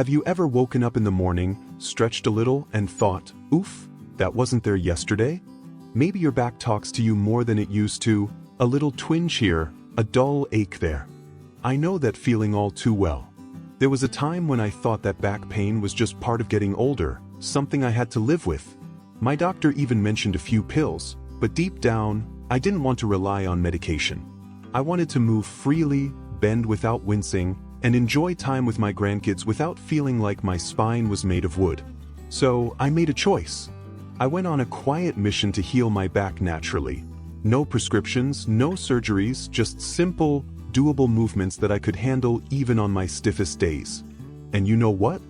Have you ever woken up in the morning, stretched a little, and thought, oof, that wasn't there yesterday? Maybe your back talks to you more than it used to, a little twinge here, a dull ache there. I know that feeling all too well. There was a time when I thought that back pain was just part of getting older, something I had to live with. My doctor even mentioned a few pills, but deep down, I didn't want to rely on medication. I wanted to move freely, bend without wincing, and enjoy time with my grandkids without feeling like my spine was made of wood. So I made a choice. I went on a quiet mission to heal my back naturally. No prescriptions, no surgeries, just simple, doable movements that I could handle even on my stiffest days. And you know what?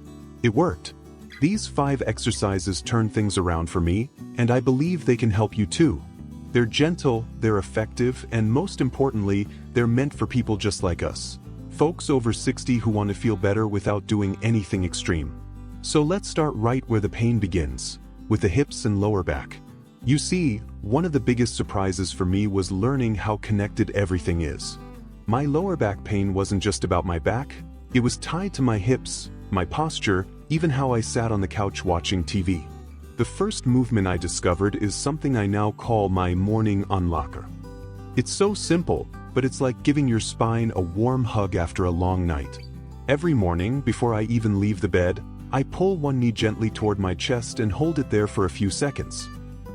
It worked. These 5 exercises turned things around for me, and I believe they can help you too. They're gentle, they're effective, and most importantly, they're meant for people just like us. Folks over 60 who want to feel better without doing anything extreme. So let's start right where the pain begins, with the hips and lower back. You see, one of the biggest surprises for me was learning how connected everything is. My lower back pain wasn't just about my back, it was tied to my hips, my posture, even how I sat on the couch watching TV. The first movement I discovered is something I now call my morning unlocker. It's so simple, but it's like giving your spine a warm hug after a long night. Every morning, before I even leave the bed, I pull one knee gently toward my chest and hold it there for a few seconds.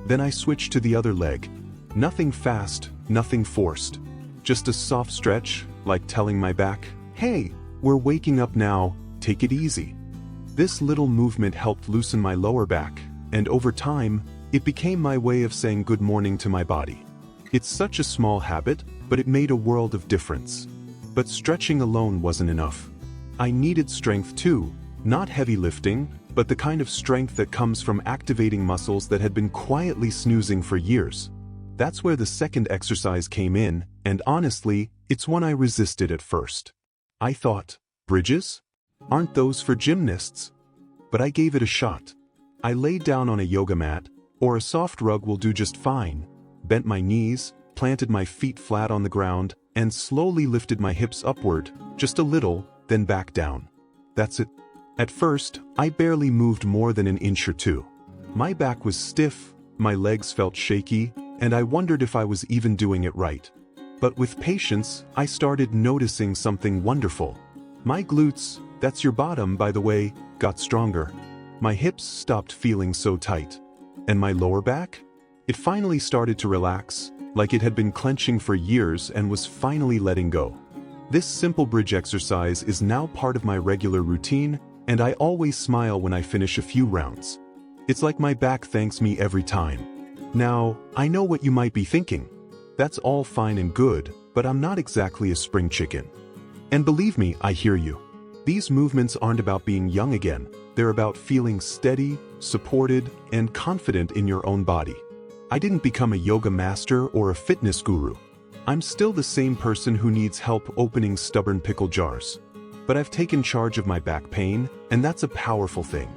Then I switch to the other leg. Nothing fast, nothing forced. Just a soft stretch, like telling my back, hey, we're waking up now, take it easy. This little movement helped loosen my lower back, and over time, it became my way of saying good morning to my body. It's such a small habit, but it made a world of difference. But stretching alone wasn't enough. I needed strength too, not heavy lifting, but the kind of strength that comes from activating muscles that had been quietly snoozing for years. That's where the second exercise came in, and honestly, it's one I resisted at first. I thought, bridges? Aren't those for gymnasts? But I gave it a shot. I laid down on a yoga mat, or a soft rug will do just fine, bent my knees, planted my feet flat on the ground, and slowly lifted my hips upward, just a little, then back down. That's it. At first, I barely moved more than an inch or two. My back was stiff, my legs felt shaky, and I wondered if I was even doing it right. But with patience, I started noticing something wonderful. My glutes, that's your bottom by the way, got stronger. My hips stopped feeling so tight. And my lower back? It finally started to relax, like it had been clenching for years and was finally letting go. This simple bridge exercise is now part of my regular routine, and I always smile when I finish a few rounds. It's like my back thanks me every time. Now, I know what you might be thinking. That's all fine and good, but I'm not exactly a spring chicken. And believe me, I hear you. These movements aren't about being young again. They're about feeling steady, supported, and confident in your own body. I didn't become a yoga master or a fitness guru. I'm still the same person who needs help opening stubborn pickle jars. But I've taken charge of my back pain, and that's a powerful thing.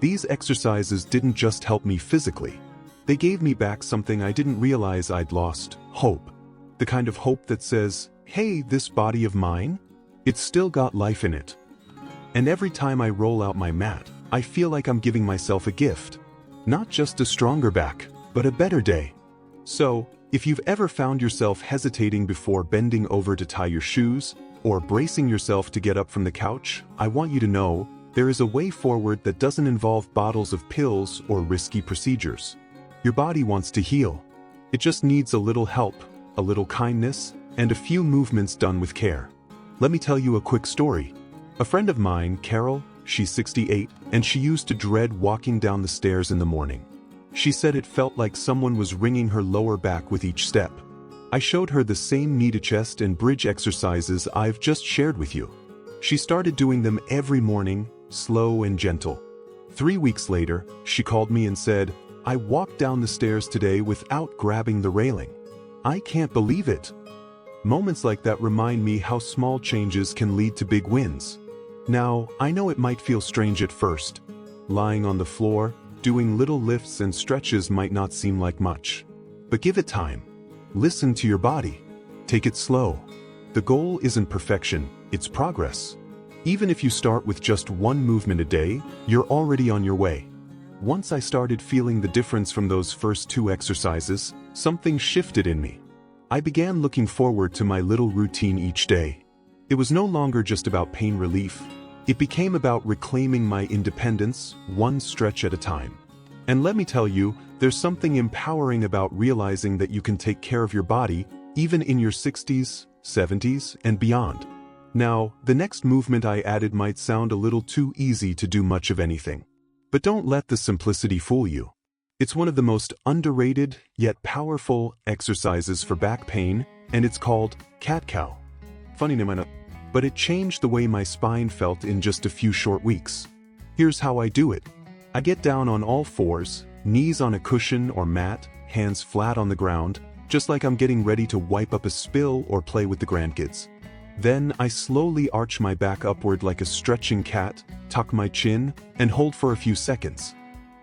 These exercises didn't just help me physically. They gave me back something I didn't realize I'd lost, hope. The kind of hope that says, hey, this body of mine, it's still got life in it. And every time I roll out my mat, I feel like I'm giving myself a gift. Not just a stronger back, but a better day. So, if you've ever found yourself hesitating before bending over to tie your shoes, or bracing yourself to get up from the couch, I want you to know, there is a way forward that doesn't involve bottles of pills or risky procedures. Your body wants to heal. It just needs a little help, a little kindness, and a few movements done with care. Let me tell you a quick story. A friend of mine, Carol, she's 68, and she used to dread walking down the stairs in the morning. She said it felt like someone was wringing her lower back with each step. I showed her the same knee to chest and bridge exercises I've just shared with you. She started doing them every morning, slow and gentle. 3 weeks later, she called me and said, I walked down the stairs today without grabbing the railing. I can't believe it. Moments like that remind me how small changes can lead to big wins. Now, I know it might feel strange at first. Lying on the floor, doing little lifts and stretches might not seem like much. But give it time. Listen to your body. Take it slow. The goal isn't perfection, it's progress. Even if you start with just one movement a day, you're already on your way. Once I started feeling the difference from those first 2 exercises, something shifted in me. I began looking forward to my little routine each day. It was no longer just about pain relief. It became about reclaiming my independence, one stretch at a time. And let me tell you, there's something empowering about realizing that you can take care of your body even in your 60s, 70s, and beyond. Now, the next movement I added might sound a little too easy to do much of anything. But don't let the simplicity fool you. It's one of the most underrated, yet powerful, exercises for back pain, and it's called cat-cow. Funny name, but it changed the way my spine felt in just a few short weeks. Here's how I do it. I get down on all fours, knees on a cushion or mat, hands flat on the ground, just like I'm getting ready to wipe up a spill or play with the grandkids. Then I slowly arch my back upward like a stretching cat, tuck my chin, and hold for a few seconds.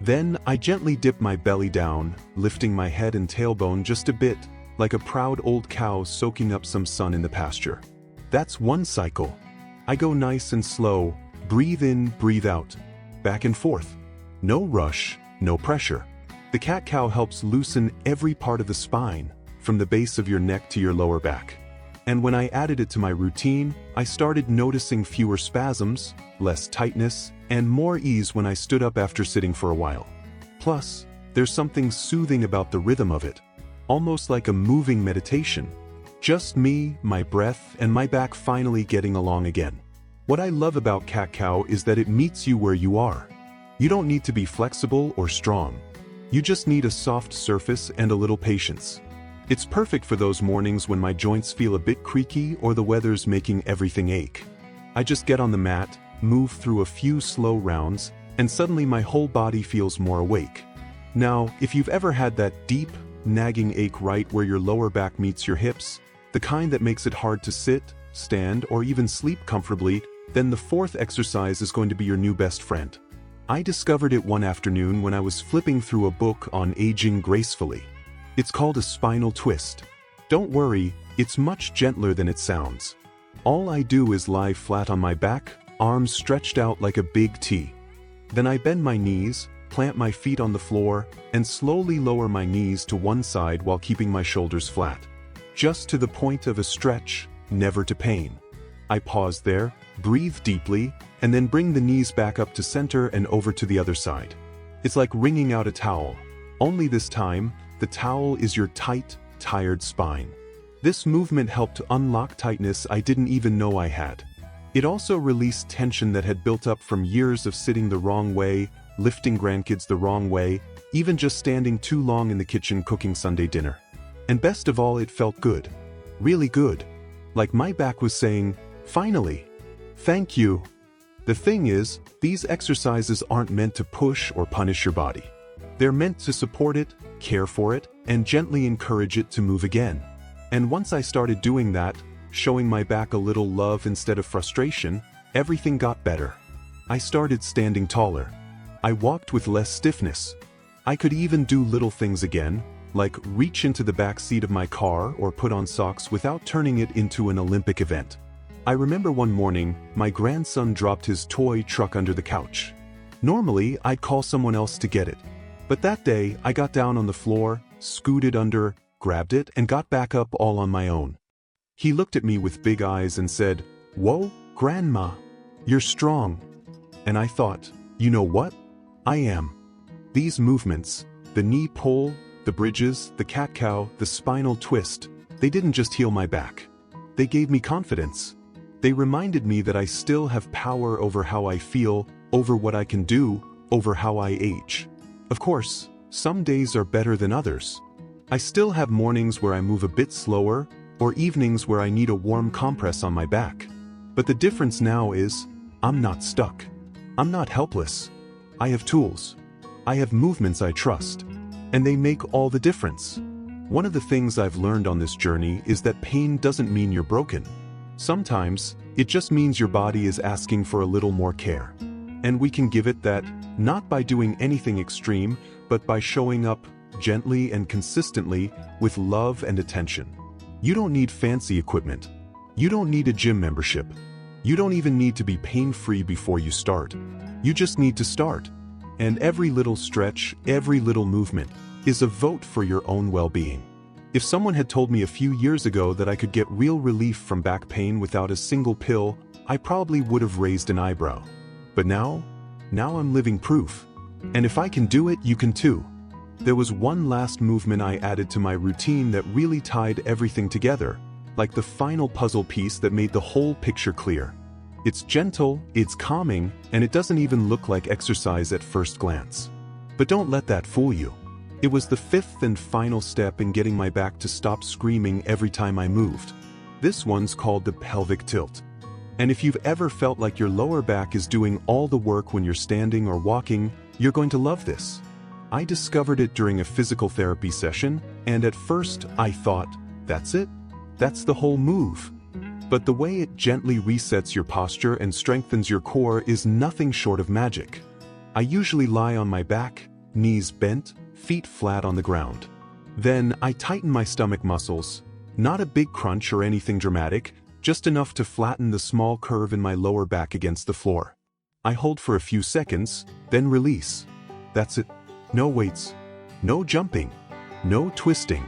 Then I gently dip my belly down, lifting my head and tailbone just a bit, like a proud old cow soaking up some sun in the pasture. That's one cycle. I go nice and slow, breathe in, breathe out, back and forth. No rush, no pressure. The cat-cow helps loosen every part of the spine, from the base of your neck to your lower back. And when I added it to my routine, I started noticing fewer spasms, less tightness, and more ease when I stood up after sitting for a while. Plus, there's something soothing about the rhythm of it, almost like a moving meditation. Just me, my breath, and my back finally getting along again. What I love about cat-cow is that it meets you where you are. You don't need to be flexible or strong. You just need a soft surface and a little patience. It's perfect for those mornings when my joints feel a bit creaky or the weather's making everything ache. I just get on the mat, move through a few slow rounds, and suddenly my whole body feels more awake. Now, if you've ever had that deep, nagging ache right where your lower back meets your hips, the kind that makes it hard to sit, stand, or even sleep comfortably, then the 4th exercise is going to be your new best friend. I discovered it one afternoon when I was flipping through a book on aging gracefully. It's called a spinal twist. Don't worry, it's much gentler than it sounds. All I do is lie flat on my back, arms stretched out like a big T. Then I bend my knees, plant my feet on the floor, and slowly lower my knees to one side while keeping my shoulders flat. Just to the point of a stretch, never to pain. I pause there, breathe deeply, and then bring the knees back up to center and over to the other side. It's like wringing out a towel. Only this time, the towel is your tight, tired spine. This movement helped unlock tightness I didn't even know I had. It also released tension that had built up from years of sitting the wrong way, lifting grandkids the wrong way, even just standing too long in the kitchen cooking Sunday dinner. And best of all, it felt good. Really good. Like my back was saying, finally. Thank you. The thing is, these exercises aren't meant to push or punish your body. They're meant to support it, care for it, and gently encourage it to move again. And once I started doing that, showing my back a little love instead of frustration, everything got better. I started standing taller. I walked with less stiffness. I could even do little things again, like reach into the back seat of my car or put on socks without turning it into an Olympic event. I remember one morning, my grandson dropped his toy truck under the couch. Normally, I'd call someone else to get it. But that day, I got down on the floor, scooted under, grabbed it, and got back up all on my own. He looked at me with big eyes and said, "Whoa, Grandma, you're strong." And I thought, you know what? I am. These movements, the knee pull, the bridges, the cat-cow, the spinal twist, they didn't just heal my back. They gave me confidence. They reminded me that I still have power over how I feel, over what I can do, over how I age. Of course, some days are better than others. I still have mornings where I move a bit slower, or evenings where I need a warm compress on my back. But the difference now is, I'm not stuck. I'm not helpless. I have tools. I have movements I trust. And they make all the difference. One of the things I've learned on this journey is that pain doesn't mean you're broken. Sometimes, it just means your body is asking for a little more care. And we can give it that, not by doing anything extreme, but by showing up gently and consistently with love and attention. You don't need fancy equipment. You don't need a gym membership. You don't even need to be pain-free before you start. You just need to start. And every little stretch, every little movement, is a vote for your own well-being. If someone had told me a few years ago that I could get real relief from back pain without a single pill, I probably would have raised an eyebrow. But now I'm living proof. And if I can do it, you can too. There was one last movement I added to my routine that really tied everything together, like the final puzzle piece that made the whole picture clear. It's gentle, it's calming, and it doesn't even look like exercise at first glance. But don't let that fool you. It was the fifth and final step in getting my back to stop screaming every time I moved. This one's called the pelvic tilt. And if you've ever felt like your lower back is doing all the work when you're standing or walking, you're going to love this. I discovered it during a physical therapy session, and at first I thought, that's it? That's the whole move. But the way it gently resets your posture and strengthens your core is nothing short of magic. I usually lie on my back, knees bent, feet flat on the ground. Then I tighten my stomach muscles, not a big crunch or anything dramatic, just enough to flatten the small curve in my lower back against the floor. I hold for a few seconds, then release. That's it. No weights, no jumping, no twisting.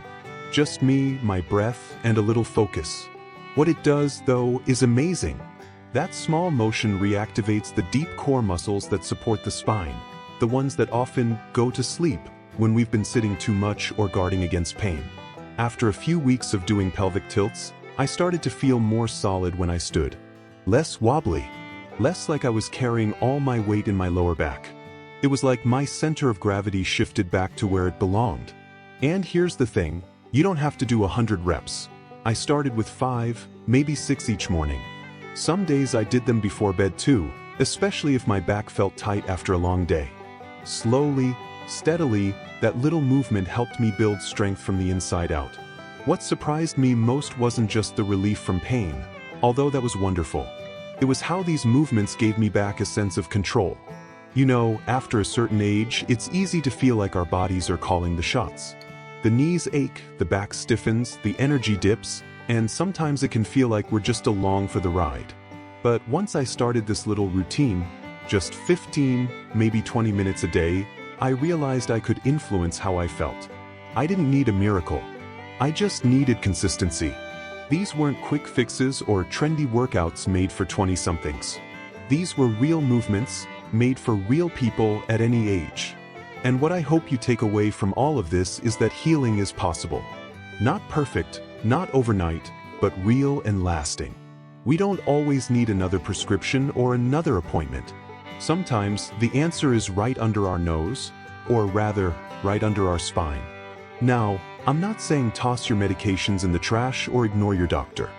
Just me, my breath, and a little focus. What it does, though, is amazing. That small motion reactivates the deep core muscles that support the spine, the ones that often go to sleep when we've been sitting too much or guarding against pain. After a few weeks of doing pelvic tilts, I started to feel more solid when I stood. Less wobbly, less like I was carrying all my weight in my lower back. It was like my center of gravity shifted back to where it belonged. And here's the thing. You don't have to do 100 reps. I started with 5, maybe 6 each morning. Some days I did them before bed too, especially if my back felt tight after a long day. Slowly, steadily, that little movement helped me build strength from the inside out. What surprised me most wasn't just the relief from pain, although that was wonderful. It was how these movements gave me back a sense of control. You know, after a certain age, it's easy to feel like our bodies are calling the shots. The knees ache, the back stiffens, the energy dips, and sometimes it can feel like we're just along for the ride. But once I started this little routine, just 15, maybe 20 minutes a day, I realized I could influence how I felt. I didn't need a miracle. I just needed consistency. These weren't quick fixes or trendy workouts made for 20-somethings. These were real movements, made for real people at any age. And what I hope you take away from all of this is that healing is possible. Not perfect, not overnight, but real and lasting. We don't always need another prescription or another appointment. Sometimes the answer is right under our nose, or rather, right under our spine. Now, I'm not saying toss your medications in the trash or ignore your doctor.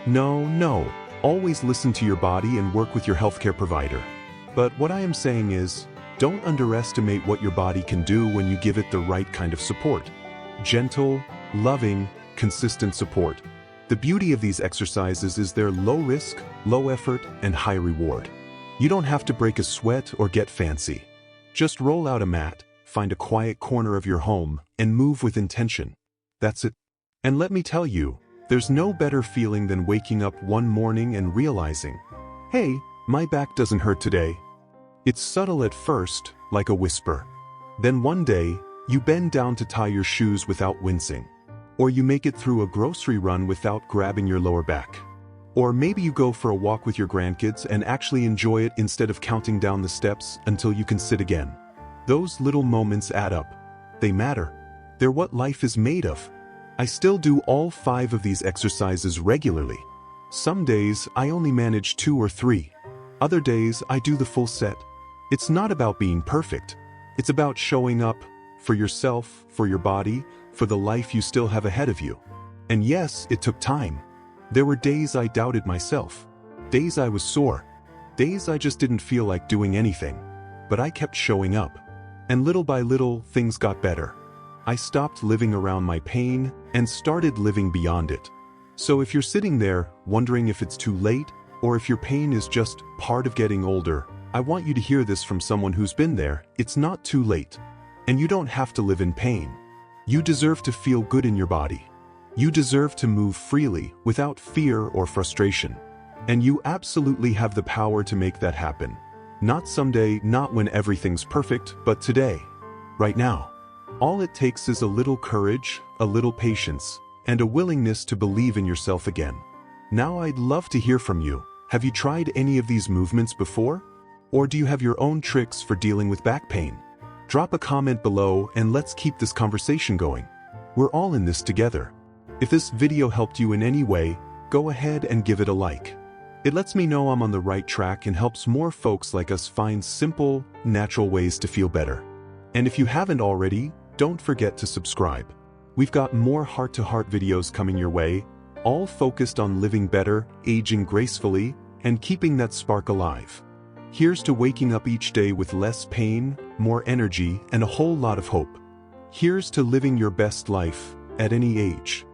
No, always listen to your body and work with your healthcare provider. But what I am saying is, don't underestimate what your body can do when you give it the right kind of support. Gentle, loving, consistent support. The beauty of these exercises is their low risk, low effort, and high reward. You don't have to break a sweat or get fancy. Just roll out a mat, find a quiet corner of your home, and move with intention. That's it. And let me tell you, there's no better feeling than waking up one morning and realizing, hey, my back doesn't hurt today. It's subtle at first, like a whisper. Then one day, you bend down to tie your shoes without wincing. Or you make it through a grocery run without grabbing your lower back. Or maybe you go for a walk with your grandkids and actually enjoy it instead of counting down the steps until you can sit again. Those little moments add up. They matter. They're what life is made of. I still do all 5 of these exercises regularly. Some days, I only manage 2 or 3. Other days, I do the full set. It's not about being perfect. It's about showing up for yourself, for your body, for the life you still have ahead of you. And yes, it took time. There were days I doubted myself. Days I was sore. Days I just didn't feel like doing anything. But I kept showing up. And little by little, things got better. I stopped living around my pain and started living beyond it. So if you're sitting there, wondering if it's too late, or if your pain is just part of getting older, I want you to hear this from someone who's been there. It's not too late. And you don't have to live in pain. You deserve to feel good in your body. You deserve to move freely, without fear or frustration. And you absolutely have the power to make that happen. Not someday, not when everything's perfect, but today. Right now. All it takes is a little courage, a little patience, and a willingness to believe in yourself again. Now I'd love to hear from you. Have you tried any of these movements before? Or do you have your own tricks for dealing with back pain? Drop a comment below and let's keep this conversation going. We're all in this together. If this video helped you in any way, go ahead and give it a like. It lets me know I'm on the right track and helps more folks like us find simple, natural ways to feel better. And if you haven't already, don't forget to subscribe. We've got more heart-to-heart videos coming your way, all focused on living better, aging gracefully, and keeping that spark alive. Here's to waking up each day with less pain, more energy, and a whole lot of hope. Here's to living your best life, at any age.